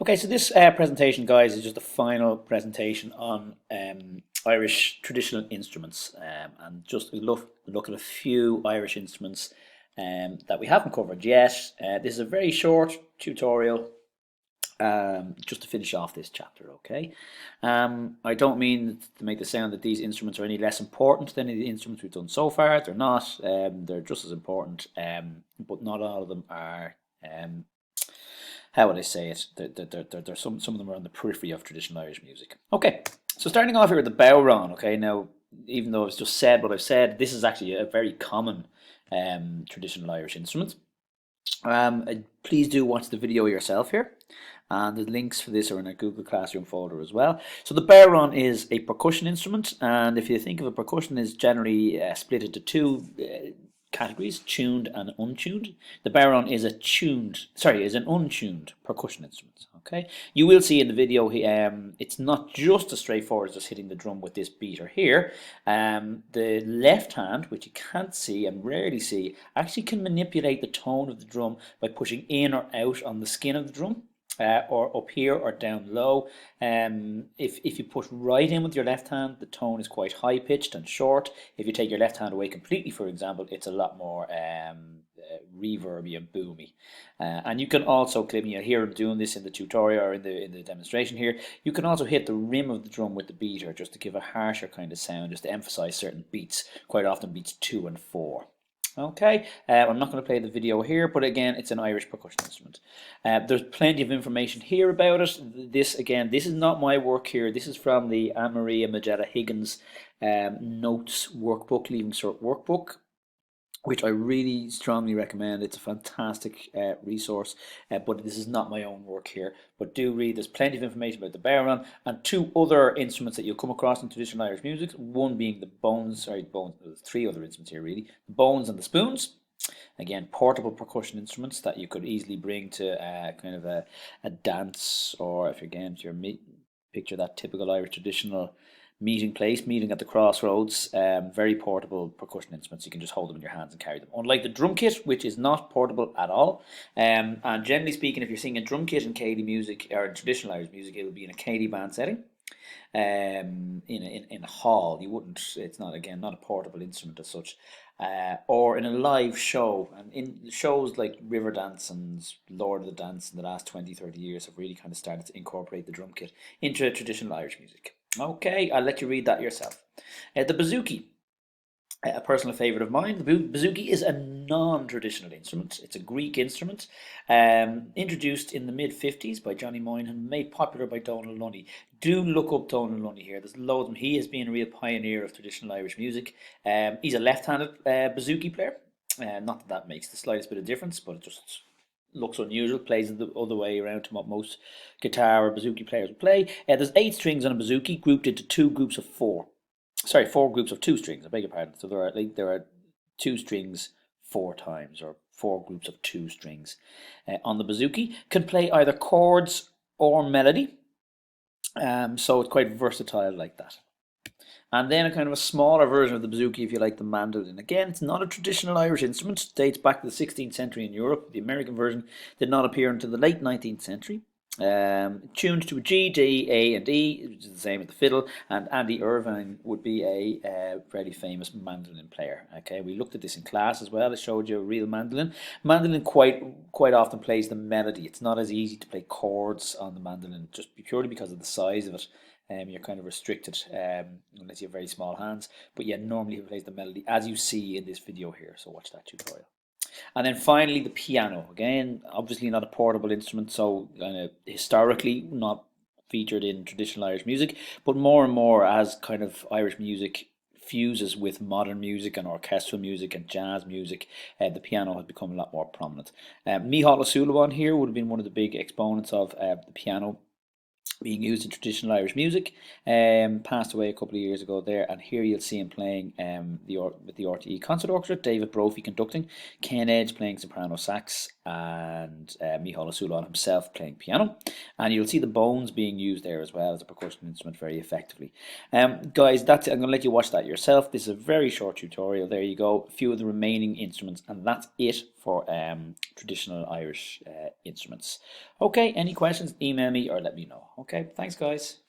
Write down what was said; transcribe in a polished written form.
Okay, so this presentation, guys, is just a final presentation on Irish traditional instruments, and just look at a few Irish instruments that we haven't covered yet. This is a very short tutorial, just to finish off this chapter. Okay, I don't mean to make the sound that these instruments are any less important than any of the instruments we've done so far. They're not. They're just as important, but not all of them are. How would I say it? Some of them are on the periphery of traditional Irish music. Okay, so starting off here with the Bodhran. Okay, now even though I've just said what I've said, this is actually a very common traditional Irish instrument. Please do watch the video yourself here, and the links for this are in a Google Classroom folder as well. So the bodhran is a percussion instrument, and if you think of a percussion, is generally split into two categories: tuned and untuned. The bodhran is is an untuned percussion instrument. Okay, you will see in the video, it's not just as straightforward as just hitting the drum with this beater here. The left hand, which you can't see and rarely see, actually can manipulate the tone of the drum by pushing in or out on the skin of the drum. Or up here or down low. If you push right in with your left hand, the tone is quite high pitched and short. If you take your left hand away completely, for example, it's a lot more reverby and boomy. And you can also, you'll hear him doing this in the tutorial or in the demonstration here. You can also hit the rim of the drum with the beater just to give a harsher kind of sound, just to emphasize certain beats. Quite often beats 2 and 4. Okay, I'm not going to play the video here, but again, it's an Irish percussion instrument. There's plenty of information here about it. This is not my work here. This is from the Anne-Marie and Magella Higgins notes workbook, Leaving Cert workbook, which I really strongly recommend. It's a fantastic resource, but this is not my own work here. But do read, there's plenty of information about the bodhran and two other instruments that you'll come across in traditional Irish music, one being the bones, there's three other instruments here really, the bones and the spoons. Again, portable percussion instruments that you could easily bring to kind of a dance, or if you're picture that typical Irish traditional meeting at the crossroads. Very portable percussion instruments. You can just hold them in your hands and carry them. Unlike the drum kit, which is not portable at all. And generally speaking, if you're singing a drum kit in Céilí music or in traditional Irish music, it will be in a Céilí band setting. In a hall, you wouldn't. It's not a portable instrument as such. Or in a live show, and in shows like Riverdance and Lord of the Dance in the last 20-30 years have really kind of started to incorporate the drum kit into traditional Irish music. Okay, I'll let you read that yourself. The bouzouki, a personal favourite of mine. The bouzouki is a non-traditional instrument. It's a Greek instrument, introduced in the mid-50s by Johnny Moynihan, made popular by Donal Lunny. Do look up Donal Lunny here. There's loads of him. He has been a real pioneer of traditional Irish music. He's a left-handed bouzouki player. Not that makes the slightest bit of difference, but it just looks unusual. Plays the other way around to what most guitar or bouzouki players would play. There's 8 strings on a bouzouki, grouped into 2 groups of 4. Sorry, 4 groups of 2 strings. I beg your pardon. So there are 2 strings 4 times, or 4 groups of 2 strings on the bouzouki. Can play either chords or melody. So it's quite versatile like that. And then a kind of a smaller version of the bouzouki, if you like, the mandolin. Again, it's not a traditional Irish instrument. It dates back to the 16th century in Europe. The American version did not appear until the late 19th century. Tuned to a G, D, A, and E, which is the same as the fiddle. And Andy Irvine would be a very famous mandolin player. Okay, we looked at this in class as well. I showed you a real mandolin. Mandolin quite often plays the melody. It's not as easy to play chords on the mandolin, just purely because of the size of it. You're kind of restricted unless you have very small hands. But yeah, normally it plays the melody, as you see in this video here. So watch that tutorial. And then finally, the piano. Again, obviously not a portable instrument, so historically not featured in traditional Irish music. But more and more, as kind of Irish music fuses with modern music and orchestral music and jazz music, the piano has become a lot more prominent. Micheál O'Sullivan here would have been one of the big exponents of the piano being used in traditional Irish music. Passed away a couple of years ago there, and here you'll see him playing with the RTE Concert Orchestra, David Brophy conducting, Ken Edge playing soprano sax, and Micheál O'Sullivan himself playing piano. And you'll see the bones being used there as well as a percussion instrument very effectively. Guys, that's it. I'm going to let you watch that yourself. This is a very short tutorial. There you go, a few of the remaining instruments, and that's it for traditional Irish instruments. Okay, any questions, email me or let me know. Okay, thanks guys.